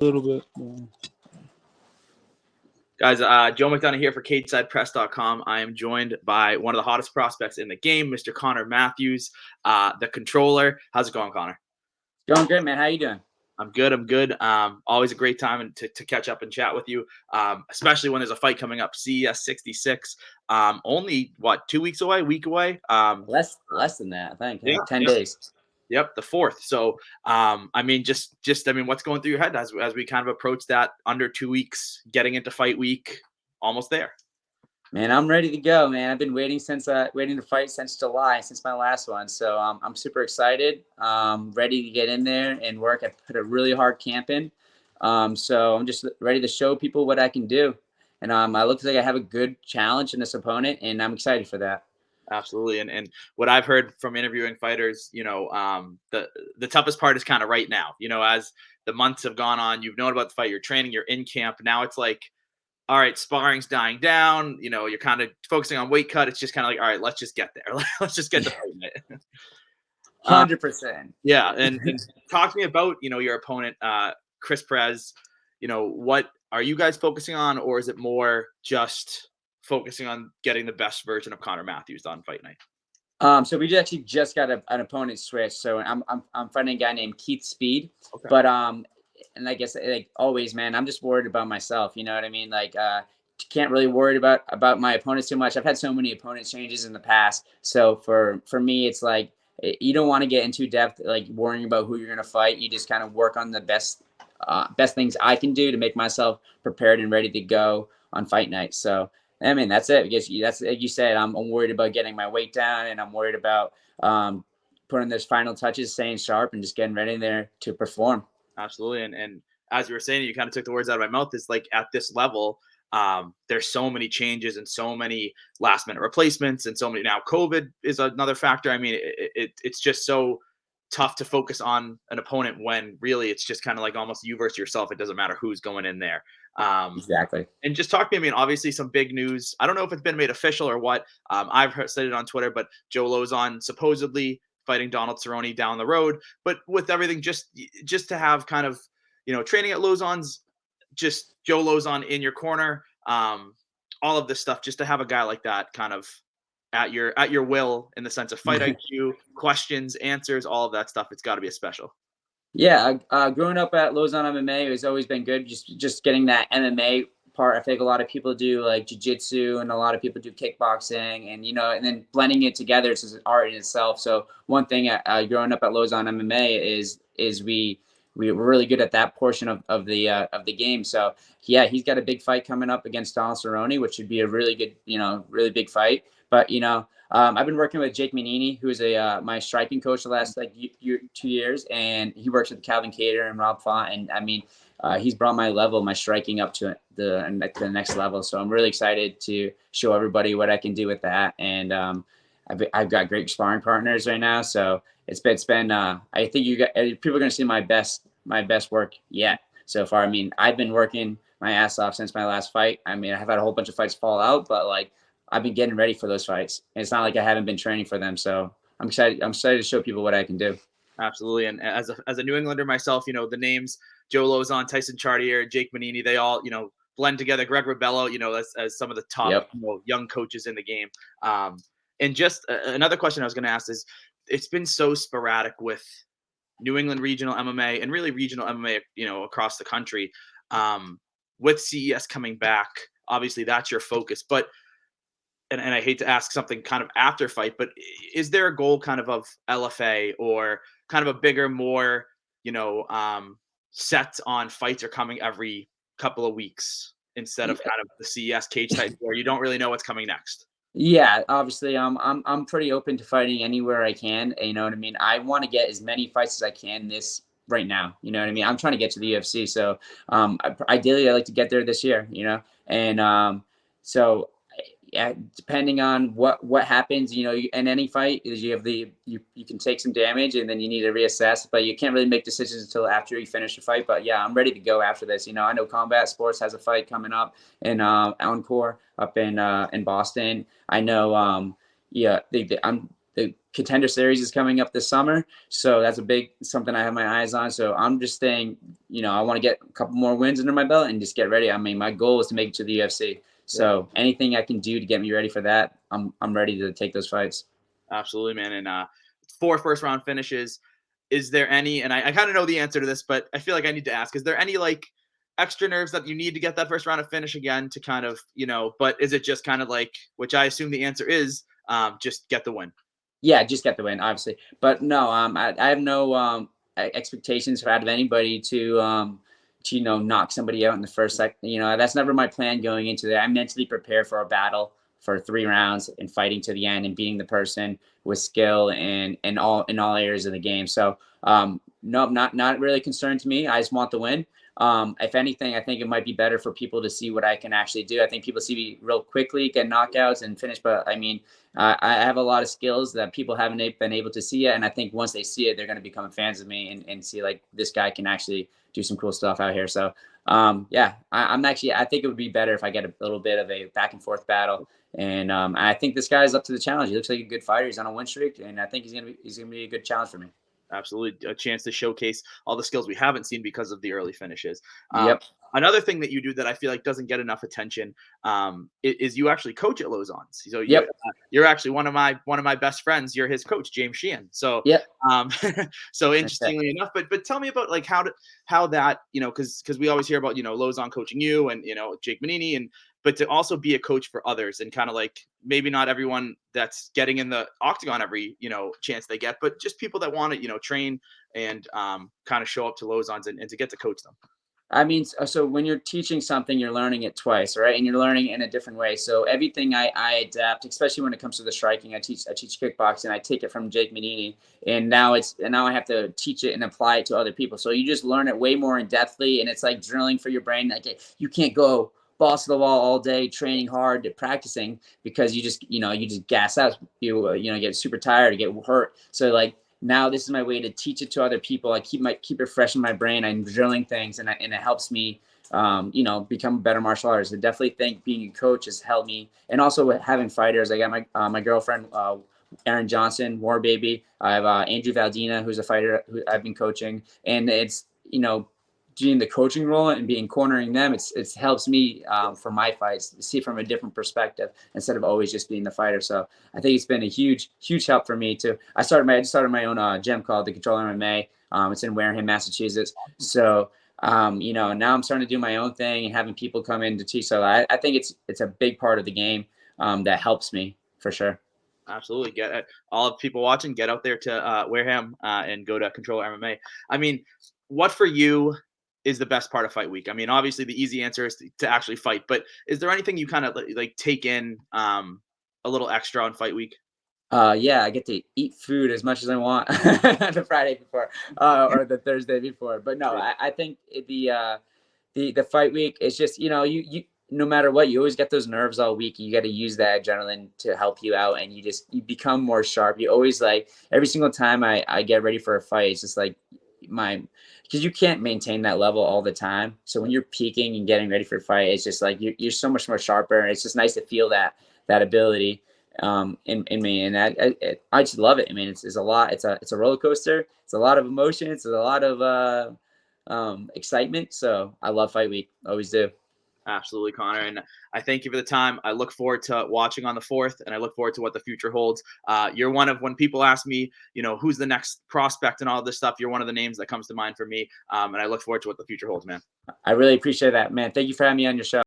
A little bit. Yeah. Guys, Joe McDonough here for CageSidePress.com. I am joined by one of the hottest prospects in the game, Mr. Connor Matthews, the Controller. How's it going, Connor? Going good, man. How you doing? I'm good. Always a great time to catch up and chat with you, especially when there's a fight coming up, CES66. Only, 2 weeks away, week away? Less than that, I think. Yeah, 10 days. Yep, the 4th. So, what's going through your head as we kind of approach that under 2 weeks, getting into fight week, almost there? Man, I'm ready to go, man. I've been waiting to fight since July, since my last one. So I'm super excited. Ready to get in there and work. I put a really hard camp in. So I'm just ready to show people what I can do. And I look like I have a good challenge in this opponent, and I'm excited for that. Absolutely. And what I've heard from interviewing fighters, the toughest part is kind of right now, as the months have gone on, you've known about the fight, you're training, you're in camp. Now it's like, all right, sparring's dying down. You're kind of focusing on weight cut. It's just kind of like, all right, let's just get there. Let's just get the fight. 100%. Yeah. And talk to me about, your opponent, Chris Perez. What are you guys focusing on, or is it more just focusing on getting the best version of Connor Matthews on fight night? So we actually just got an opponent switch. So I'm fighting a guy named Keith Speed. Okay. But and I guess like always, man, I'm just worried about myself. You know what I mean? Like can't really worry about my opponents too much. I've had so many opponent changes in the past. So for me, it's like you don't want to get into depth, like worrying about who you're gonna fight. You just kind of work on the best things I can do to make myself prepared and ready to go on fight night. So I mean, that's it. Because that's like you said. I'm worried about getting my weight down, and I'm worried about putting those final touches, staying sharp, and just getting ready there to perform. Absolutely. And as you were saying, you kind of took the words out of my mouth. Is like at this level, there's so many changes and so many last minute replacements, and so many now. COVID is another factor. I mean, it's just so tough to focus on an opponent when really it's just kind of like almost you versus yourself. It doesn't matter who's going in there. Exactly. And just talk to me. I mean, obviously some big news. I don't know if it's been made official or what. I've said it on Twitter, but Joe Lauzon supposedly fighting Donald Cerrone down the road. But with everything, just to have kind of, training at Lauzon's, just Joe Lauzon in your corner, all of this stuff, just to have a guy like that kind of at your will in the sense of fight IQ, questions, answers, all of that stuff. It's got to be a special. Yeah, growing up at Lauzon MMA has always been good. Just getting that MMA part. I think a lot of people do like jiu-jitsu, and a lot of people do kickboxing, and and then blending it together is an art in itself. So one thing growing up at Lauzon MMA is we were really good at that portion of the game. So yeah, he's got a big fight coming up against Donald Cerrone, which would be a really good, really big fight. But I've been working with Jake Manini, who is my striking coach the last 2 years, and he works with Calvin Cater and Rob Font. And I mean, he's brought my striking up to the next level. So I'm really excited to show everybody what I can do with that. And I've got great sparring partners right now. So it's been I think people are going to see my best work yet so far. I mean, I've been working my ass off since my last fight. I mean, I've had a whole bunch of fights fall out, but I've been getting ready for those fights. And it's not like I haven't been training for them. So I'm excited to show people what I can do. Absolutely. And as a New Englander myself, the names Joe Lauzon, Tyson Chartier, Jake Manini, they all, blend together. Greg Rebello, as some of the top young coaches in the game. And just another question I was going to ask is, it's been so sporadic with New England regional MMA and really regional MMA, across the country. With CES coming back, obviously that's your focus. But and I hate to ask something kind of after fight, but is there a goal kind of LFA or kind of a bigger, more, set on fights are coming every couple of weeks instead of kind of the CES cage type where you don't really know what's coming next? Yeah, obviously, I'm pretty open to fighting anywhere I can. You know what I mean? I want to get as many fights as I can right now. You know what I mean? I'm trying to get to the UFC. So ideally, I'd like to get there this year, and so yeah, depending on what happens, in any fight, is you can take some damage and then you need to reassess, but you can't really make decisions until after you finish the fight. But yeah, I'm ready to go after this. I know Combat Sports has a fight coming up in Encore up in Boston. I know the Contender Series is coming up this summer, so that's a big something I have my eyes on. So I'm just saying, I want to get a couple more wins under my belt and just get ready. I mean, my goal is to make it to the UFC. So anything I can do to get me ready for that, I'm ready to take those fights. Absolutely, man. And 4 first-round finishes. Is there any? And I kind of know the answer to this, but I feel like I need to ask. Is there any like extra nerves that you need to get that first round of finish again to kind of, but is it just kind of like, which I assume the answer is, just get the win? Yeah, just get the win, obviously. But no, I have no expectations out of anybody to knock somebody out in the first second. That's never my plan going into that. I mentally prepare for a battle for 3 rounds and fighting to the end and beating the person with skill and in all areas of the game. So no, not really concerned to me. I just want the win. If anything, I think it might be better for people to see what I can actually do. I think people see me real quickly, get knockouts and finish. But I mean, I have a lot of skills that people haven't been able to see yet. And I think once they see it, they're going to become fans of me and see like this guy can actually do some cool stuff out here. So yeah, I think it would be better if I get a little bit of a back and forth battle. And I think this guy's up to the challenge. He looks like a good fighter. He's on a win streak, and I think he's gonna be a good challenge for me. Absolutely, a chance to showcase all the skills we haven't seen because of the early finishes. Yep. Another thing that you do that I feel like doesn't get enough attention is you actually coach at Lauzon. So you're actually one of my best friends. You're his coach, James Sheehan. So yep. So interestingly enough, but tell me about like how that because we always hear about Lauzon coaching you and Jake Manini but to also be a coach for others and kind of like maybe not everyone that's getting in the octagon every chance they get, but just people that want to train and kind of show up to Lauzon's and to get to coach them. I mean, so when you're teaching something, you're learning it twice, right? And you're learning in a different way. So everything I adapt, especially when it comes to the striking, I teach kickboxing. I take it from Jake Manini, and now I have to teach it and apply it to other people. So you just learn it way more in depthly, and it's like drilling for your brain. Like you can't go balls to the wall all day training hard, practicing, because you just gas out. You get super tired, you get hurt. So like, now this is my way to teach it to other people. I keep it fresh in my brain. I'm drilling things, and it helps me, become a better martial artist. I definitely think being a coach has helped me, and also having fighters. I got my girlfriend, Erin Johnson, War Baby. I have Andrew Valdina, who's a fighter who I've been coaching, and it's doing the coaching role and cornering them. It helps me for my fights to see from a different perspective instead of always just being the fighter. So I think it's been a huge help for me too. I just started my own gym called the Controller MMA. It's in Wareham, Massachusetts. So now I'm starting to do my own thing and having people come in to teach. So I think it's a big part of the game that helps me for sure. Absolutely. Get it. All of people watching, get out there to Wareham and go to Controller MMA. I mean, what for you is the best part of fight week? I mean, obviously the easy answer is to actually fight, but is there anything you kind of like take in a little extra on fight week? Yeah, I get to eat food as much as I want the Friday before or the Thursday before. But no, I think the fight week is just you no matter what, you always get those nerves all week. You got to use that adrenaline to help you out, and you become more sharp. You always like every single time I get ready for a fight, it's just like because you can't maintain that level all the time. So when you're peaking and getting ready for a fight, it's just like you're so much more sharper, and it's just nice to feel that ability in me, and I just love it. I mean, it's a lot. It's a roller coaster. It's a lot of emotion. It's a lot of excitement. So I love fight week. Always do. Absolutely, Connor. And I thank you for the time. I look forward to watching on the 4th, and I look forward to what the future holds. You're one of, when people ask me, who's the next prospect and all this stuff, you're one of the names that comes to mind for me. And I look forward to what the future holds, man. I really appreciate that, man. Thank you for having me on your show.